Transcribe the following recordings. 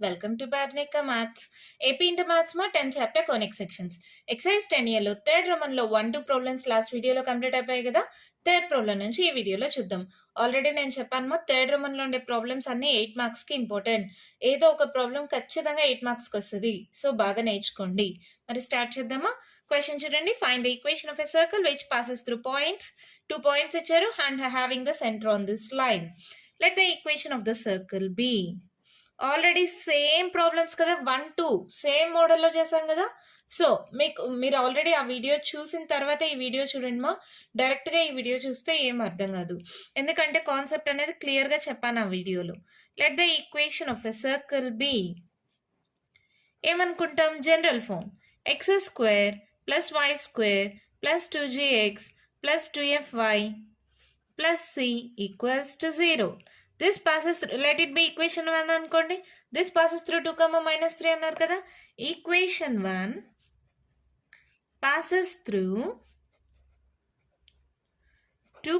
Welcome to Bharnika Maths. AP Inter Maths ma 10 chapter conic sections. Exercise 10 year lo third Roman lo 1 2 problems last video lo complete అయిపోయాయి కదా. Third problem నుంచి ఈ వీడియోలో చూద్దాం. Already నేను చెప్పాను మా థర్డ్ రోమన్ లో ఉండే ప్రాబ్లమ్స్ అన్ని 8 మార్క్స్ కి ఇంపార్టెంట్. ఏదో ఒక ప్రాబ్లం ఖచ్చితంగా 8 మార్క్స్ కి వస్తుంది. సో బాగా నేర్చుకోండి. మరి స్టార్ట్ చేద్దామా? క్వశ్చన్ చూడండి. Find the equation of a circle which passes through points. 2 points ఇచ్చారు and having the centre on this line. Let the equation of the circle be. Already same problems కదా, 1 2 same మోడల్లో చేసాం కదా. So మీరు already ఆ video చూసిన తర్వాత ఈ వీడియో చూడండి మా. డైరెక్ట్గా ఈ వీడియో చూస్తే ఏం అర్థం కాదు, ఎందుకంటే కాన్సెప్ట్ అనేది క్లియర్గా చెప్పాను ఆ వీడియోలో. Let the equation of a circle be. ఏమనుకుంటాం? General form x square plus why square plus 2gx plus 2fy plus c equals to 0. This passes through, let it be equation 1 అనుకోండి. This passes through 2, -3 అన్నారు కదా. Equation 1 passes through 2,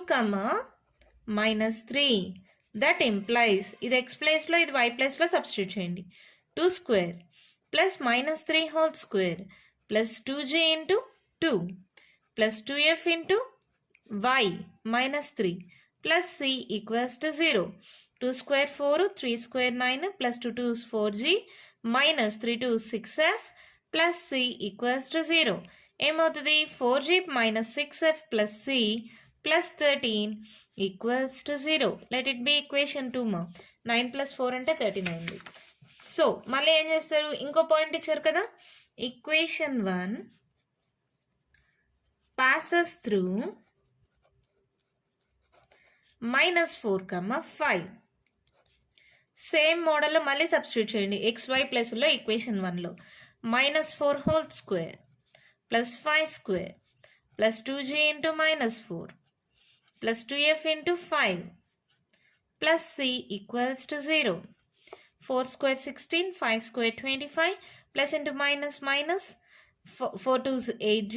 -3. That implies, ఇది x place లో ఇది y place లో substitute చేయండి. 2 square plus -3 whole square plus 2g into 2 plus 2f into y -3 plus c equals to 0. 2 square 4, 3 square 9 plus 2 2 is 4g minus 3 2 is 6f plus c equals to 0. ఏమవుతుంది? 4g minus 6f plus c plus 13 equals to 0. Let it be equation 2 ma. 9 plus 4 అంటే 39. So మళ్ళీ ఏం చేస్తారు? ఇంకో point ఇచ్చారు కదా. Equation 1 passes through -4, 5. Same మోడల్లో మళ్ళీ సబ్స్టిట్యూట్ చేయండి. xy ప్లస్లో ఈక్వేషన్ 1లో -4 whole square plus 5 square plus 2g into -4 plus 2f into 5 plus c equals to 0. 4 square 16, 5 square 25 plus into minus 4 2s 8g,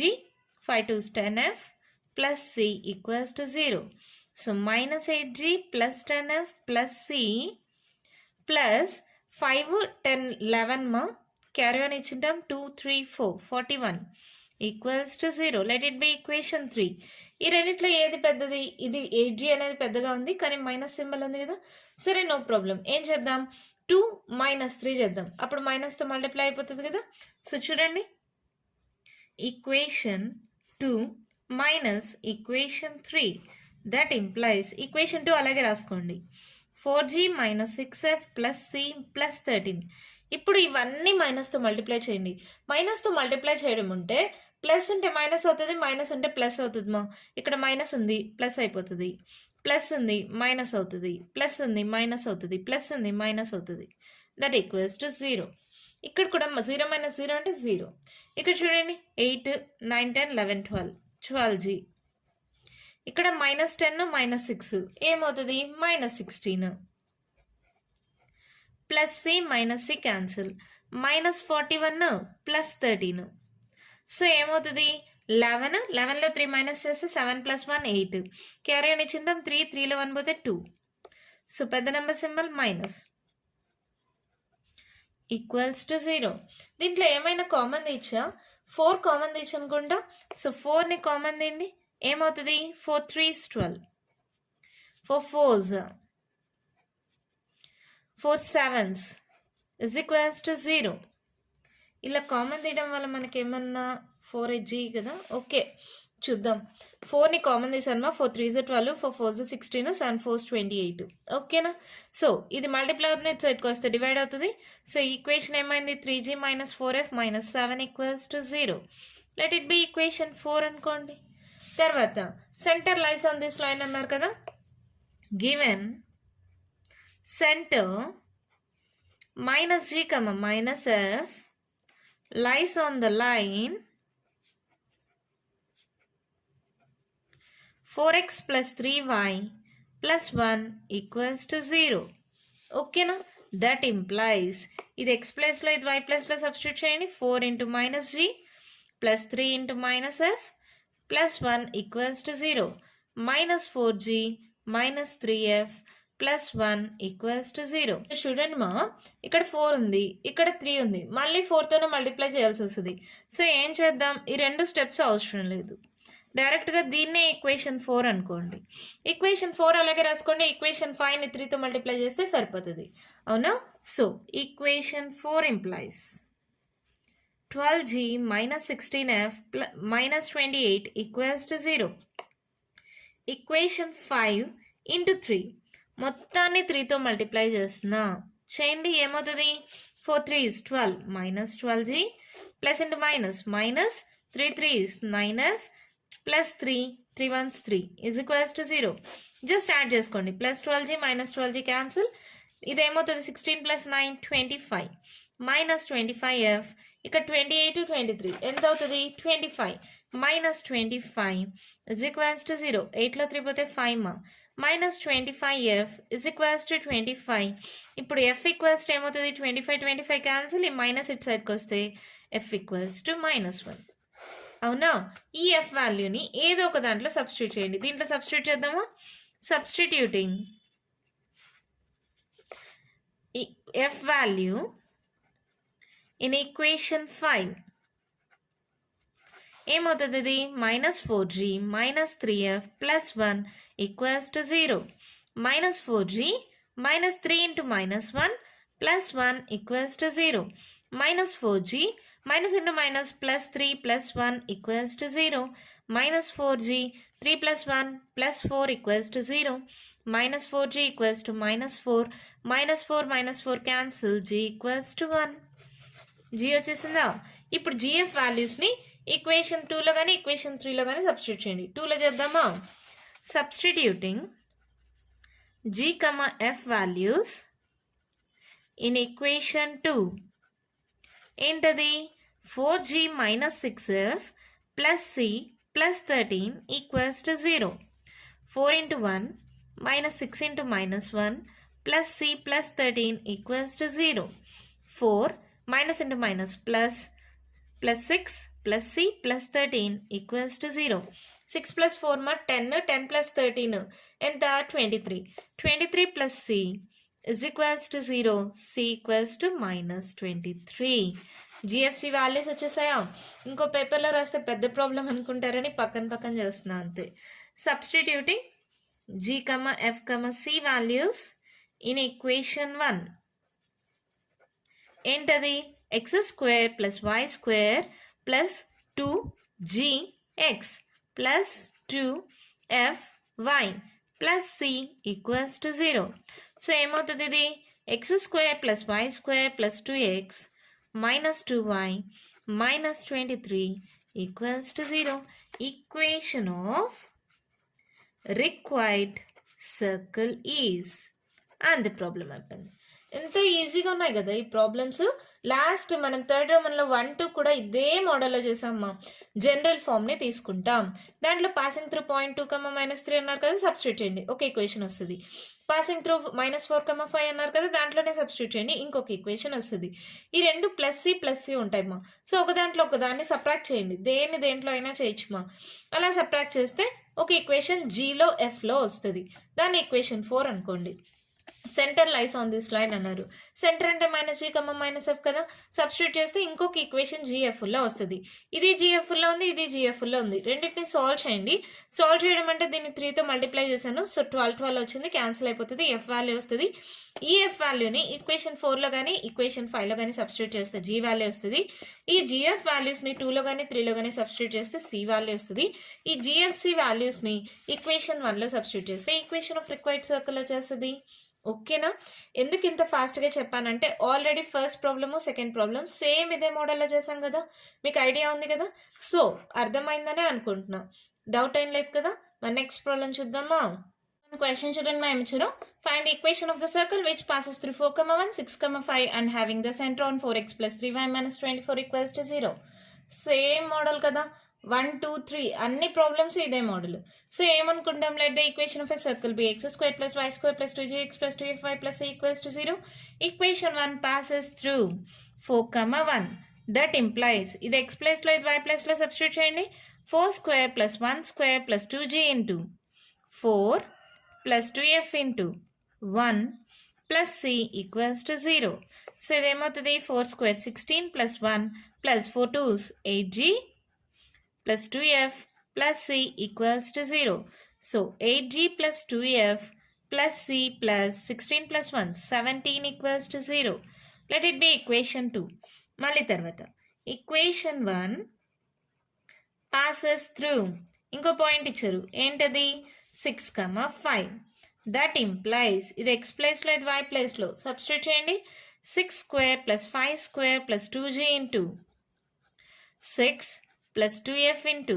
5 2s 10f plus c equals to 0. So minus 8g plus 10f plus c plus 5 10 11 ma carry on ఇచ్చింటాం 2 3 4 41 equals to 0. Let it be equation 3. ఈ రెండిట్లో ఏది పెద్దది? ఇది 8g అనేది పెద్దగా ఉంది కానీ minus symbol ఉంది కదా. సరే నో ప్రాబ్లం. ఏం చేద్దాం? 2 -3 చేద్దాం. అప్పుడు మైనస్తో మల్టిప్లై అయిపోతుంది కదా. సో చూడండి, equation 2 minus equation 3. That implies equation 2 అలాగే రాసుకోండి. 4g minus 6f plus c plus 13. ఇప్పుడు ఇవన్నీ మైనస్తో మల్టిప్లై చేయండి. మైనస్తో మల్టిప్లై చేయడం ఉంటే ప్లస్ ఉంటే మైనస్ అవుతుంది, మైనస్ ఉంటే ప్లస్ అవుతుంది మా. ఇక్కడ మైనస్ ఉంది ప్లస్ అయిపోతుంది, ప్లస్ ఉంది మైనస్ అవుతుంది, ప్లస్ ఉంది మైనస్ అవుతుంది, ప్లస్ ఉంది మైనస్ అవుతుంది. That equals to 0. ఇక్కడ కూడా 0 - 0 అంటే 0. ఇక్కడ చూడండి 8 9 10 11 12 12g. ఇక్కడ -10 -6 ఏమవుతుంది? -16 plus C minus C cancel. -41 plus 13. So ఏమవుతుంది? 11 11లో 3 మైనస్ చేస్తే 7 + 1 8. క్యారీ అని ఇచ్చిందాం 3 3లో 1 పోతే 2. సో పెద్ద number symbol minus equals to 0. దీంట్లో ఏమైనా కామన్ తీచ్చా? 4 కామన్ తీచ్చు అనుకుంటా. సో 4ని కామన్ తీయండి. ఏమవుతుంది? 4 3s 12, 4 4s 4 7s is equals to 0. ఇలా కామన్ తీయడం వల్ల మనకి ఏమన్నా 4g కదా. ఓకే చూద్దాం. 4ని కామన్ తీసాను. 4 3s 12, 4 4s 16, 7 4s 28. ఓకేనా? సో ఇది మల్టిప్లై అవుతుంది, ఇటు సైడ్కి వస్తే డివైడ్ అవుతుంది. సో ఈక్వేషన్ ఏమైంది? 3g - 4f - 7 equals to 0. Let it be equation 4 అనుకోండి. తర్వాత centre lies on this line అన్నారు కదా. Given centre -g, -f lies on the line 4x + 3y + 1 equals to 0. ఓకేనా? దట్ ఇంప్లైస్ ఇది x ప్లేస్లో ఇది y ప్లేస్లో సబ్స్టిట్యూట్ చేయండి. 4 × -g plus 3 × -f plus 1 equals to 0. -4g minus 3f plus 1 equals to 0. చూడండి మా, ఇక్కడ 4 ఉంది, ఇక్కడ 3 ఉంది, మళ్ళీ 4తోనే మల్టిప్లై చేయాల్సి వస్తుంది. సో ఏం చేద్దాం, ఈ 2 స్టెప్స్ అవసరం లేదు, డైరెక్ట్గా దీన్నే ఈక్వేషన్ 4 అనుకోండి. ఈక్వేషన్ 4 అలాగే రాసుకోండి. ఈక్వేషన్ 5ని 3తో మల్టిప్లై చేస్తే సరిపోతుంది, అవునా? So equation 4 implies 12g minus 16f minus 28 equals to 0. Equation 5 into 3 మొత్తాన్ని 3తో మల్టిప్లై చేస్తున్నా, చేయండి. ఏమవుతుంది, 4 3 12 minus 12g plus into minus minus 3 3 9f plus 3 3 1 3 is equals to 0. Just add చేసుకోండి. Plus 12g minus 12g cancel. ఇదేమవుతుంది 16 plus 9 25 minus 25f. ఇక్కడ 28 23 ఎంత అవుతుంది, 25 minus 25 is equals to 0. 8లో 3 పోతే 5 మా, minus 25f is equals to 25. ఇప్పుడు f ఈక్వల్స్ టు ఏమవుతుంది, 25 25 క్యాన్సిల్, ఈ మైనస్ ఇటు సైడ్కి వస్తే f ఈక్వల్స్ టు -1. అవునా? ఈ f వాల్యూని ఏదో ఒక దాంట్లో సబ్స్టిట్యూట్ చేయండి. దీంట్లో సబ్స్టిట్యూట్ చేద్దామా? Substituting f value in equation 5 ఏమవుతుంది, ఇది -4g minus 3f plus 1 equals to 0. -4g minus 3 into -1 plus 1 equals to 0. -4g minus into minus plus 3 plus 1 equals to 0. -4g 3 plus 1 plus 4 equals to 0. -4g equals to -4. -4 -4 cancel, g equals to 1. g వచ్చేసిందా? ఇప్పుడు gf వాల్యూస్ని equation 2లో కానీ equation 3లో కానీ substitute చేయండి. 2లో చేద్దామా? Substituting g, f values in equation 2 ఏంటది, 4g minus 6f plus c plus 13 equals to 0. 4 into 1 minus 6 into -1 plus c plus 13 equals to 0. 4 minus into minus plus 6 plus c plus 13 equals to 0. 6 plus 4 ma 10, 10 plus 13 ఎంత 23. 23 plus c is equals to 0. c equals to -23. జిఎఫ్సి values వచ్చేసాయా? ఇంకో పేపర్లో రాస్తే పెద్ద problem అనుకుంటారని పక్కన చేస్తున్నా అంతే. Substituting g, f, c values in equation 1 ఏంటది, x² plus y² plus 2gx plus 2fy plus c equals to 0. So ఏమవుతుంది, ఇది x² plus y² plus 2x minus 2y minus 23 equals to 0. Equation of required circle is. And the problem అయిపోయింది. ఎంత ఈజీగా ఉన్నాయి కదా ఈ problems. Last మనం third రోమన్లో 1 2 కూడా ఇదే మోడల్లో చేసామమ్మా. జనరల్ ఫామ్ని తీసుకుంటాం. దాంట్లో పాసింగ్ త్రూ పాయింట్ 2, -3 అన్నారు కదా, సబ్స్టిట్యూట్ చేయండి, ఒక ఈక్వేషన్ వస్తుంది. పాసింగ్ త్రూ -4, 5 అన్నారు కదా, దాంట్లోనే సబ్స్టిట్యూట్ చేయండి, ఇంకొక ఈక్వేషన్ వస్తుంది. ఈ రెండు ప్లస్ సి ఉంటాయమ్మా. సో ఒక దాంట్లో ఒక దాన్ని సబ్ట్రాక్ట్ చేయండి, దేంట్లో అయినా చేయొచ్చుమా. అలా సబ్ట్రాక్ట్ చేస్తే ఒక ఈక్వేషన్ జీలో ఎఫ్లో వస్తుంది. దాన్ని ఈక్వేషన్ 4 అనుకోండి. Centre lies on this line అన్నారు. సెంటర్ అంటే -g, -f కదా, సబ్స్టిట్యూట్ చేస్తే ఇంకొక ఈక్వేషన్ జిఎఫ్లో వస్తుంది. ఇది జిఎఫ్లో ఉంది, ఇది జిఎఫ్లో ఉంది. రెండింటిని సాల్వ్ చేయండి. సాల్వ్ చేయడం అంటే దీన్ని 3తో మల్టిప్లై చేశాను. సో 12 వచ్చింది, క్యాన్సిల్ అయిపోతుంది, ఎఫ్ వాల్యూ వస్తుంది. ఈ ఎఫ్ వాల్యూని ఈక్వేషన్ 4లో కానీ ఈక్వేషన్ 5లో కానీ సబ్స్టిట్యూట్ చేస్తే జీ వాల్యూ వస్తుంది. ఈ జిఎఫ్ వాల్యూస్ని 2లో కానీ 3లో కానీ సబ్స్టిట్యూట్ చేస్తే సి వాల్యూ వస్తుంది. ఈ జిఎఫ్సి వాల్యూస్ని ఈక్వేషన్ 1లో సబ్స్టిట్యూట్ చేస్తే ఈక్వేషన్ ఆఫ్ రిక్వైర్డ్ సర్కిల్ వచ్చేస్తుంది. ఓకేనా? ఎందుకు ఇంత ఫాస్ట్గా చెప్పానంటే already first problem second problem same ఇదే మోడల్లో చేశాం కదా, మీకు ఐడియా ఉంది కదా. సో అర్థమైందనే అనుకుంటున్నా, డౌట్ ఏం లేదు కదా. మరి నెక్స్ట్ ప్రాబ్లం చూద్దామా. క్వశ్చన్ చూడండి, మా ఇచ్చారు. Find the equation of the circle which passes through 4, 1, 6, 5 and having the centre on 4x + 3y - 24 equals to 0. Same model కదా, 1 2 3 అన్ని ప్రాబ్లమ్స్ ఇదే మోడల్. సో ఏమనుకుంటాం, let the equation of a circle be x² + y² + 2gx + 2fy + c equals to 0. Equation 1 passes through 4, 1. That implies ఇది x ప్లేస్లో ఇది y ప్లేస్లో substitute చేయండి. 4² + 1² + 2g into 4 + 2f into 1 plus c equals to 0. So ఇదేమవుతుంది 4 square 16 plus 1 plus 4 2s 8g plus 2f plus c equals to 0. So 8g plus 2f plus c plus 16 plus 1 17 equals to 0. Let it be equation 2. మళ్ళీ తర్వాత equation 1 passes through. ఇంకో point ఇచ్చారు ఏంటది 6, 5. That implies ఇది x ప్లేస్లో ఇది y ప్లేస్లో substitute చేయండి 6 square plus 5 square plus 2g into 6 plus 2f into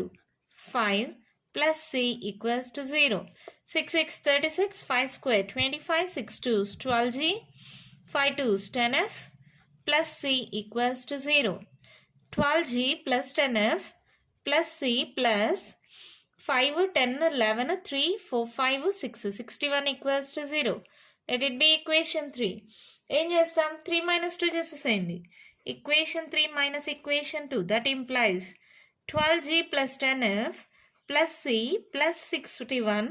5 plus c equals to 0. 6 6 36, 5 square 25, 6 2s 12g, 5 2s 10f plus c equals to 0. 12g plus 10f plus c plus 5, 10, 11, 3, 4, 5, 6, 61 equals to 0. Let it be equation 3. ఏం చేస్తాం 3 minus 2 చేసేసేయండి equation 3 minus equation 2 that implies 12g plus 10f plus c plus 61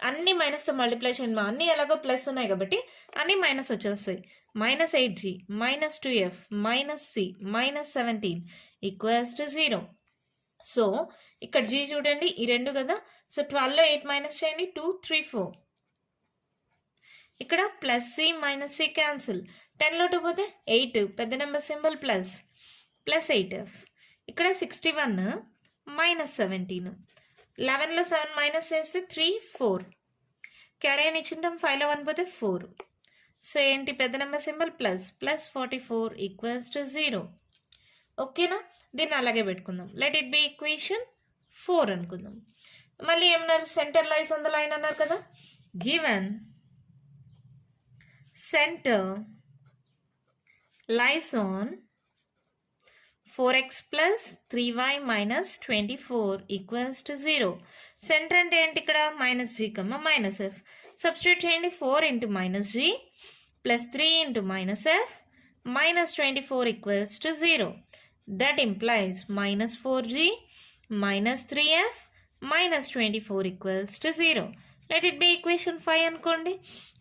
అన్ని మైనస్తో multiply చేయండి అన్నీ ఎలాగో plus ఉన్నాయి కాబట్టి అన్ని మైనస్ వచ్చేస్తాయి minus 8g minus 2f minus c minus 17 equals to 0. So ఇక్కడ g చూడండి ఈ రెండు కదా సో 12లో 8 మైనస్ చేయండి 2 3 4 ఇక్కడ plus C minus C cancel 10లో 2 పోతే 8 పెద్ద number symbol plus plus 8f ఇక్కడ 61 మైనస్ 17 11లో 7 మైనస్ చేస్తే 3 4 క్యారీ అని ఇచ్చింటాం 5లో 1 పోతే 4 సో ఏంటి పెద్ద number symbol plus plus 44 equals to 0. ఓకేనా దీన్ని అలాగే పెట్టుకుందాం లెట్ ఇట్ బి ఈక్వేషన్ 4 అనుకుందాం మళ్ళీ ఏమన్నారు centre lies on the line అన్నారు కదా given center lies on 4x plus 3y minus 24 equals to 0. Center అంటే ఏంటి ఇక్కడ minus g, minus f. Substitute చేయండి 4 into minus g plus 3 into minus f minus 24 equals to 0. That implies minus 4g minus 3f minus 24 equals to 0. Let it be equation 5 అనుకోండి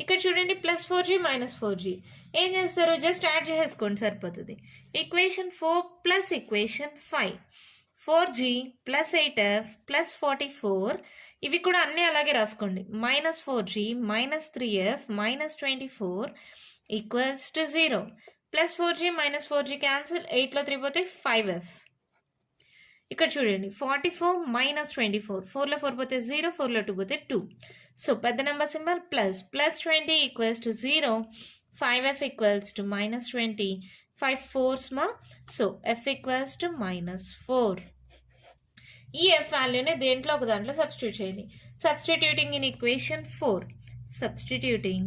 ఇక్కడ చూడండి plus 4g minus 4g ఏం చేస్తారు just add చేసేసుకోండి సరిపోతుంది equation 4 plus equation 5 4g plus 8f plus 44 ఇవి కూడా అన్నీ అలాగే రాసుకోండి minus 4g minus 3f minus 24 equals to 0 plus 4g minus 4g cancel 8లో 3 పోతే 5f ఇక్కడ చూడండి 44 మైనస్ 24 4లో 4 పోతే 0 4లో 2 పోతే 2 సో పెద్ద number symbol plus plus 20 equals to 0 5f equals to minus 20 5 4s మా so f equals to minus 4 ఈ f వాల్యూని దేంట్లో ఒక దాంట్లో సబ్స్టిట్యూట్ చేయండి substituting in equation 4 substituting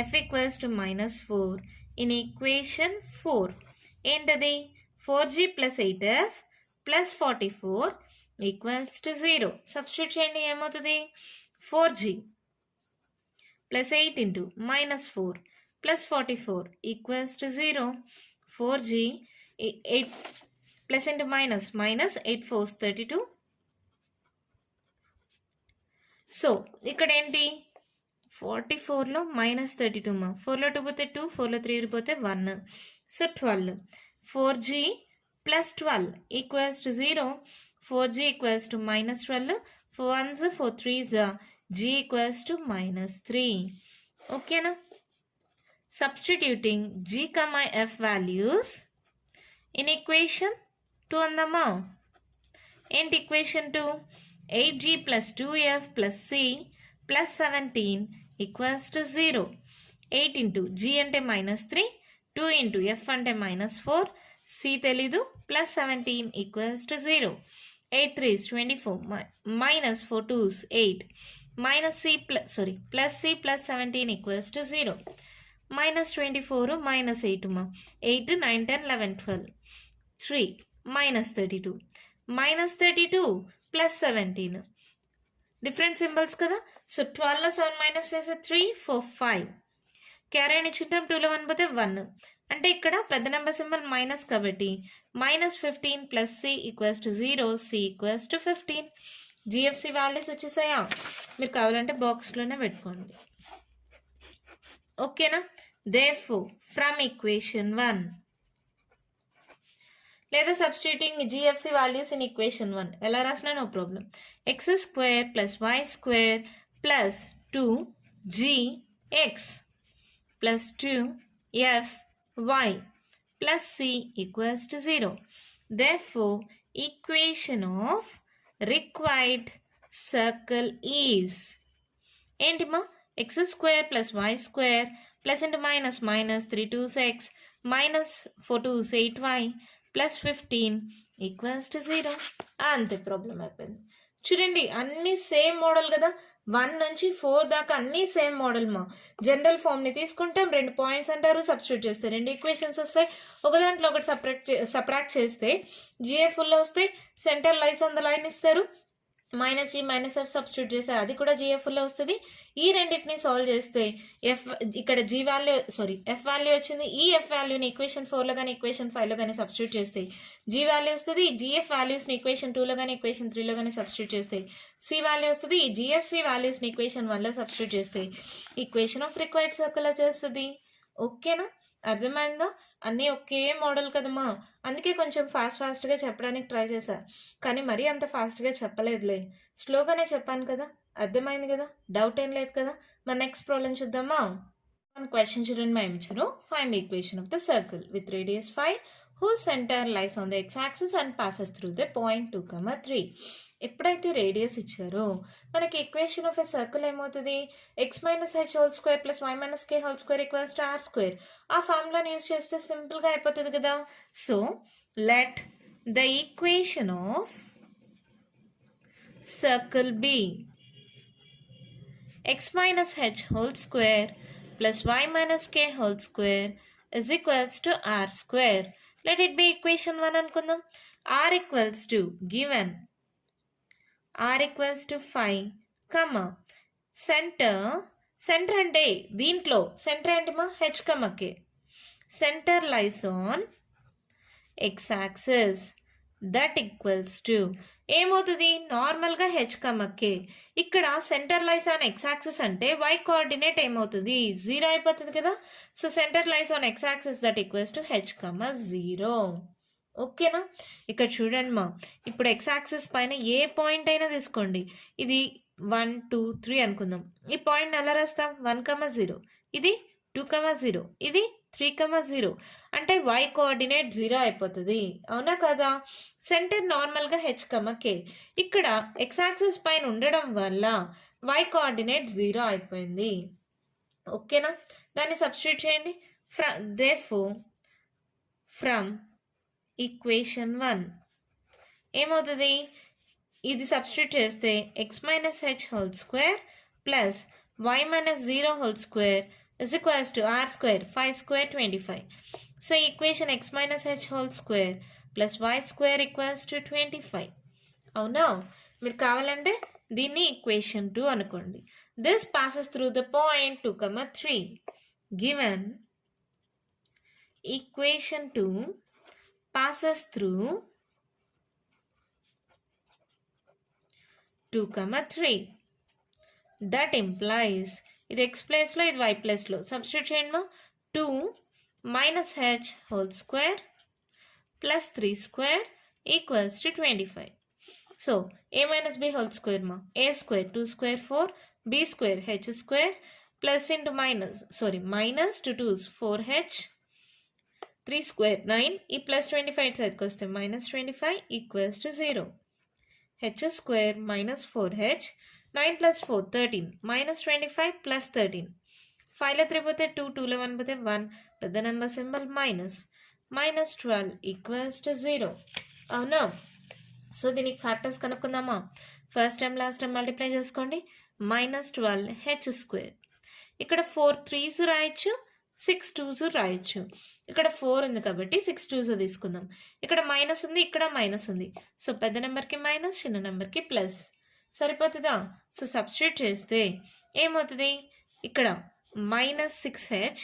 f equals to minus 4 in equation 4 ఏంటది 4g plus 8f plus 44 equals to 0. Substitute చేయండి ఏమవుతుంది 4g plus 8 into minus 4 plus 44 equals to 0. 4g 8 plus into minus 8 4s 32. So ఇక్కడ ఏంటి 44లో minus 32 మా 4లో 2 పోతే 2 4లో 3 పోతే 1 so 12 4g plus 12 equals to 0 4g equals to minus 12 4 1s 4 3s g equals to minus 3 okay na substituting g comma f values in equation 2 andama and equation 2 8g plus 2f plus c plus 17 equals to 0 8 into g ante minus 3 2 into f ante minus 4 c తెలీదు plus 17 equals to 0 8 3s 24 minus 4 2s 8 minus c plus c plus 17 equals to 0 minus 24 minus 8 మా 8 9 10 11 12 3 minus 32 plus 17 different symbols కదా so 12లో 7 minus చేస్తే 3 4 5 carry అని ఇచ్చింటాం 2లో 1 పోతే 1 అంటే ఇక్కడ పెద్ద నెంబర్ సింబల్ మైనస్ కాబట్టి minus 15 plus c equals to 0 c equals to 15 జిఎఫ్సి వాల్యూస్ వచ్చేసాయా మీరు కావాలంటే బాక్స్లోనే పెట్టుకోండి ఓకేనా? దేర్ఫోర్ ఫ్రమ్ ఈక్వేషన్ 1 లేదా substituting GFC values in equation 1 ఎలా రాసినా no problem. X square plus why square plus 2gx plus 2fy plus c equals to 0. Therefore, equation of required circle is ఏంటిమా x square plus why square plus into minus minus 3 2 6 minus 4 2 8y plus 15 equals to 0. అంతే problem అయిపోయింది. చూడండి అన్నీ same model కదా, 1 నుంచి 4 దాకా అన్నీ same model మా. జనరల్ ఫామ్ని తీసుకుంటాం, 2 పాయింట్స్ అంటారు, సబ్స్టిట్యూట్ చేస్తే 2 ఈక్వేషన్స్ వస్తాయి, ఒక దాంట్లో ఒకటి సపరేట్ చేస్తే జిఎఫ్లో వస్తాయి. Centre lines on the line ఇస్తారు, minus g minus f substitute చేస్తే అది కూడా జిఎఫ్లో వస్తుంది. ఈ రెండింటిని సాల్వ్ చేస్తే ఇక్కడ ఎఫ్ వాల్యూ వచ్చింది. ఈ ఎఫ్ వాల్యూని ఈక్వేషన్ 4లో కానీ ఈక్వేషన్ 5లో కానీ సబ్స్టిట్యూట్ చేస్తే జీ వాల్యూ వస్తుంది. జిఎఫ్ వాల్యూస్ని ఈక్వేషన్ 2లో కానీ ఈక్వేషన్ 3లో కానీ సబ్స్టిట్యూట్ చేస్తే సి వాల్యూ వస్తుంది. ఈ జిఎఫ్సి వాల్యూస్ని ఈక్వేషన్ 1లో సబ్స్టిట్యూట్ చేస్తే ఈక్వేషన్ ఆఫ్ రిక్వైర్డ్ సర్కిల్ వచ్చేస్తుంది. ఓకేనా? అర్థమైందా? అన్నీ ఒకే మోడల్ కదమ్మా, అందుకే కొంచెం ఫాస్ట్గా చెప్పడానికి ట్రై చేశా, కానీ మరీ అంత ఫాస్ట్గా చెప్పలేదులే, స్లోగానే చెప్పాను కదా. అర్థమైంది కదా, డౌట్ ఏం లేదు కదా. మన నెక్స్ట్ ప్రాబ్లం చూద్దామా. మన క్వశ్చన్ చూడండి, మా ఇచ్చారు find the equation of the circle with radius 5 whose center lies on the x-axis and passes through the point 2, 3. ఎప్పుడైతే రేడియస్ ఇచ్చారో మనకి ఈక్వేషన్ ఆఫ్ ఎ సర్కిల్ ఏమవుతుంది, x minus H whole square plus y minus K whole square equals to R square. ఆ ఫార్ములాని use చేస్తే సింపుల్గా అయిపోతుంది కదా. So let the equation of circle be x minus H whole square plus y minus K whole square is equals to R square. Let it be equation 1 అనుకుందాం. r equals to given r equals to 5, centre అంటే దీంట్లో centre అంటే మా h, k. Centre lies on x axis that equals to ఏమవుతుంది, నార్మల్గా h, k. ఇక్కడ centre lies on x axis అంటే y coordinate ఏమవుతుంది, 0 అయిపోతుంది కదా. So centre lies on x axis that equals to h, 0. ఓకేనా? ఇక్కడ చూడండి మా, ఇప్పుడు x యాక్సిస్ పైన ఏ పాయింట్ అయినా తీసుకోండి, ఇది 1 2 3 అనుకుందాం. ఈ పాయింట్ ఎలా రాస్తాం, 1, 0, ఇది 2, 0, ఇది 3, 0. అంటే y కోఆర్డినేట్ 0 అయిపోతుంది, అవునా కదా. సెంటర్ నార్మల్గా h, k. ఇక్కడ x యాక్సిస్ పైన ఉండడం వల్ల y కోఆర్డినేట్ 0 అయిపోయింది. ఓకేనా? దాన్ని సబ్స్టిట్యూట్ చేయండి. దేర్ఫోర్ ఫ్రమ్ ఈక్వేషన్ 1 ఏమవుతుంది, ఇది సబ్స్టిట్యూట్ చేస్తే x minus H whole square plus y minus 0 whole square is equals to r square 5 square 25. So equation x minus h whole square plus y square equals to 25. అవునా? మీరు కావాలంటే దీన్ని equation 2 అనుకోండి. This passes through the point 2, 3. Given equation 2 passes through 2, 3. That implies ఇది x ప్లేస్లో ఇది y ప్లేస్లో substitute చేయండి మా. 2 minus H whole square plus 3 square equals to 25. So a minus b whole square మా, a square 2 square 4, b square h square plus into minus 2 2s 4h 3 square 9, ఈ plus 25 సైడ్కి వస్తే minus 25 equals to 0. H square minus 4h 9 plus 4 13 minus 25 plus 13. 5లో 3 పోతే 2, 2లో 1 పోతే 1, పెద్ద number symbol minus 12 equals to 0. అవునా? సో దీనికి ఫ్యాక్టర్స్ కనుక్కుందామా. First time last time multiply చేసుకోండి. మైనస్ 12 హెచ్ స్క్వేర్, ఇక్కడ 4 3s రాయొచ్చు, 6 2s రాయొచ్చు. ఇక్కడ 4 ఉంది కాబట్టి 6 2s తీసుకుందాం. ఇక్కడ మైనస్ ఉంది, ఇక్కడ మైనస్ ఉంది. సో పెద్ద నెంబర్కి మైనస్, చిన్న నెంబర్కి ప్లస్, సరిపోతుందా. సో సబ్స్టిట్యూట్ చేస్తే ఏమవుతుంది, ఇక్కడ మైనస్ 6h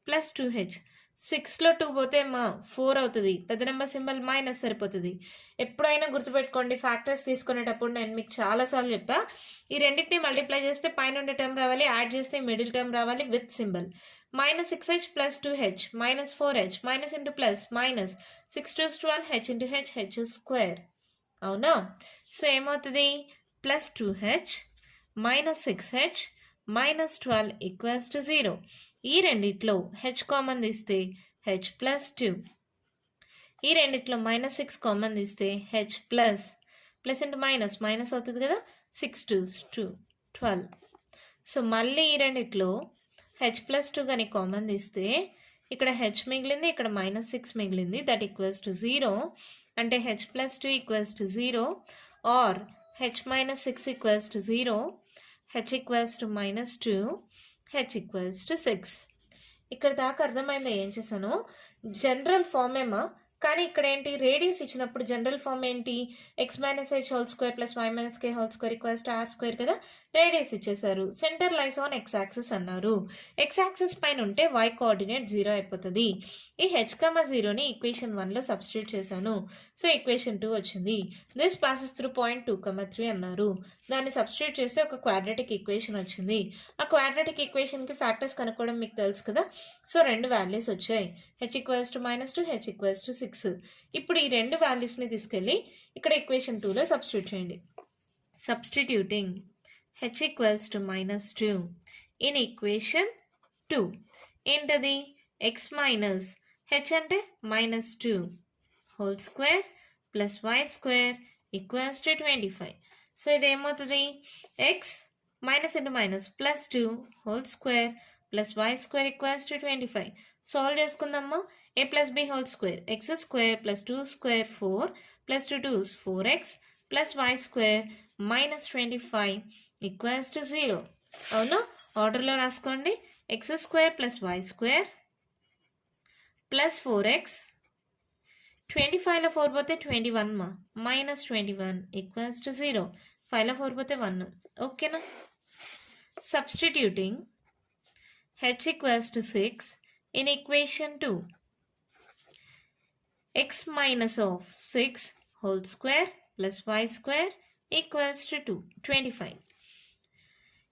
ప్లస్ 2h, 6లో 2 పోతే 4 అవుతుంది, పెద్ద నెంబర్ సింబల్ మైనస్ సరిపోతుంది. ఎప్పుడైనా గుర్తుపెట్టుకోండి, ఫ్యాక్టర్స్ తీసుకునేటప్పుడు నేను మీకు చాలాసార్లు చెప్పా, ఈ రెండింటిని మల్టిప్లై చేస్తే పైన ఉండే టర్మ్ రావాలి, యాడ్ చేస్తే మిడిల్ టర్మ్ రావాలి with symbol. minus 6h plus 2h minus 4h minus into plus minus 6 2 is 12 h into h is square. అవునా? సో ఏమవుతుంది plus 2h minus 6h minus 12 equals to 0. ఈ రెండిట్లో h కామన్ తీస్తే h plus 2. ఈ రెండిట్లో minus 6 common తీస్తే h plus into minus అవుతుంది కదా, 6 2 12. సో మళ్ళీ ఈ రెండిట్లో h ప్లస్ 2 కానీ కామన్ తీస్తే ఇక్కడ h మిగిలింది, ఇక్కడ మైనస్ 6 మిగిలింది, దట్ ఈక్వల్స్ టు 0. అంటే h plus 2 equals to 0 or h minus 6 equals to 0, h equals to minus 2, h equals to 6. ఇక్కడ దాకా అర్థమైందా ఏం చేశాను? జనరల్ ఫామ్ ఏమా, కానీ ఇక్కడ ఏంటి రేడియస్ ఇచ్చినప్పుడు జనరల్ ఫామ్ ఏంటి, X minus H whole square plus Y minus K whole square equals to R square కదా. రేడియస్ ఇచ్చేసారు, centre lies on X axis అన్నారు. ఎక్స్ యాక్సిస్ పైన ఉంటే వై కోఆర్డినేట్ 0 అయిపోతుంది. ఈ హెచ్ కమా 0ని ఈక్వేషన్ 1లో సబ్స్టిట్యూట్ చేశాను. సో ఈక్వేషన్ 2 వచ్చింది. దిస్ పాసెస్ త్రూ పాయింట్ 2,3 అన్నారు. దాన్ని సబ్స్టిట్యూట్ చేస్తే ఒక క్వాడ్రాటిక్ ఈక్వేషన్ వచ్చింది. ఆ క్వాడ్రాటిక్ ఈక్వేషన్కి ఫ్యాక్టర్స్ కనుక్కోవడం మీకు తెలుసు కదా. సో 2 వాల్యూస్ వచ్చాయి, H equals to -2, H equals to 6. ఇప్పుడు ఈ 2 వాల్యూస్ని తీసుకెళ్ళి ఇక్కడ ఈక్వేషన్ 2లో సబ్స్టిట్యూట్ చేయండి. Substituting h equals to -2 in equation 2. ఏంటది? x మైనస్ h అంటే -2 whole square plus why square equals to 25. So ఇది ఏమవుతుంది? x minus into minus plus 2 whole square plus why square equals to 25. Solve చేసుకుందామా. a plus b whole square X square plus 2 square 4 plus 2 2 4x plus why square minus 25 equals to 0. అవునా? ఆర్డర్లో రాసుకోండి. X square plus why square plus 4x 25లో 4 పోతే 21 మా minus 21 equals to 0. 5లో 4 పోతే 1. ఓకేనా? Substituting h equals to 6 in equation 2. x minus of 6 whole square plus y square equals to 25.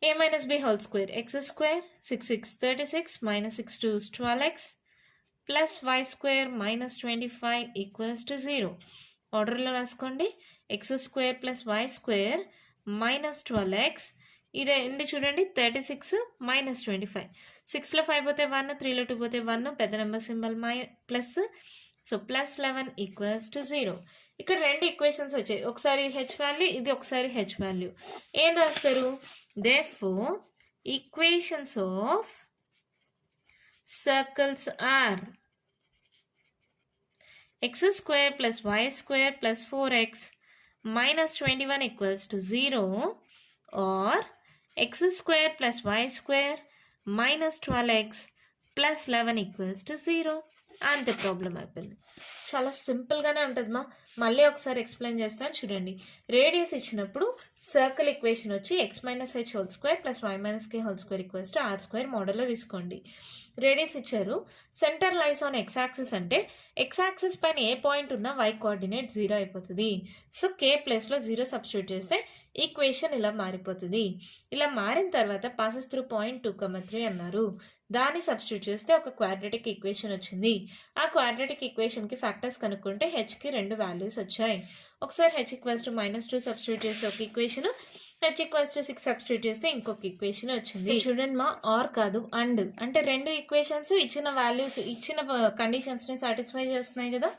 a minus b whole square x square 6 6 36 minus 6 2 is 12x plus y square minus 25 equals to 0. ఆర్డర్లో రాసుకోండి. x square plus y square minus 12x. ఈ రెండు చూడండి 36 minus 25. 6లో 5 పోతే 1, 3లో 2 పోతే 1, పెద్ద number symbol plus. So plus 11 equals to 0. ఇక్కడ 2 equations వచ్చాయి, ఒకసారి హెచ్ వాల్యూ, ఇది ఒకసారి హెచ్ వాల్యూ. ఏం రాస్తారు? Therefore equations of circles are X square plus why square plus 4x minus 21 equals to 0 or X square plus why square minus 12x plus 11 equals to 0. అంతే, problem అయిపోయింది. చాలా సింపుల్గానే ఉంటుంది మా. మళ్ళీ ఒకసారి ఎక్స్ప్లెయిన్ చేస్తాను చూడండి. రేడియస్ ఇచ్చినప్పుడు సర్కిల్ ఈక్వేషన్ వచ్చి X minus H whole square plus Y minus K whole square equals to R square మోడల్లో తీసుకోండి. రేడియస్ ఇచ్చారు, centre lies on X axis అంటే ఎక్స్ యాక్సిస్ పైన ఏ పాయింట్ ఉన్నా వై కోఆర్డినేట్ 0 అయిపోతుంది. సో కే ప్లేస్లో 0 సబ్స్టిట్యూట్ చేస్తే ఈక్వేషన్ ఇలా మారిపోతుంది. ఇలా మారిన తర్వాత పాసెస్ త్రూ పాయింట్ 2,3 అన్నారు. దాన్ని సబ్స్టిట్యూట్ చేస్తే ఒక క్వాడ్రాటిక్ ఈక్వేషన్ వచ్చింది. ఆ క్వాడ్రాటిక్ ఈక్వేషన్కి ఫ్యాక్టర్స్ కనుక్కుంటే హెచ్కి 2 వాల్యూస్ వచ్చాయి. ఒకసారి హెచ్ ఈక్వల్స్ టు -2 సబ్స్టిట్యూట్ చేస్తే ఒక equation, H equals to 6 substitute చేస్తే ఇంకొక ఈక్వేషన్ వచ్చింది. చూడండి మా, ఆర్ కాదు అండ్, అంటే 2 ఈక్వేషన్స్ ఇచ్చిన వాల్యూస్ ఇచ్చిన కండిషన్స్ని సాటిస్ఫై చేస్తున్నాయి కదా.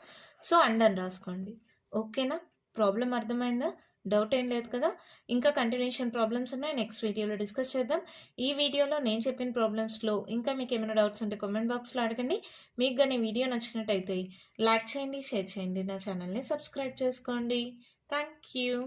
సో అండ్ అని రాసుకోండి. ఓకేనా? ప్రాబ్లం అర్థమైందా? డౌట్ ఏం లేదు కదా. ఇంకా కంటిన్యూషన్ ప్రాబ్లమ్స్ ఉన్నాయి, నెక్స్ట్ వీడియోలో డిస్కస్ చేద్దాం. ఈ వీడియోలో నేను చెప్పిన ప్రాబ్లమ్స్లో ఇంకా మీకు ఏమైనా డౌట్స్ ఉంటే కామెంట్ బాక్స్లో అడగండి. మీకు కానీ వీడియో నచ్చినట్టయితే లైక్ చేయండి, షేర్ చేయండి, నా ఛానల్ని సబ్స్క్రైబ్ చేసుకోండి. Thank you.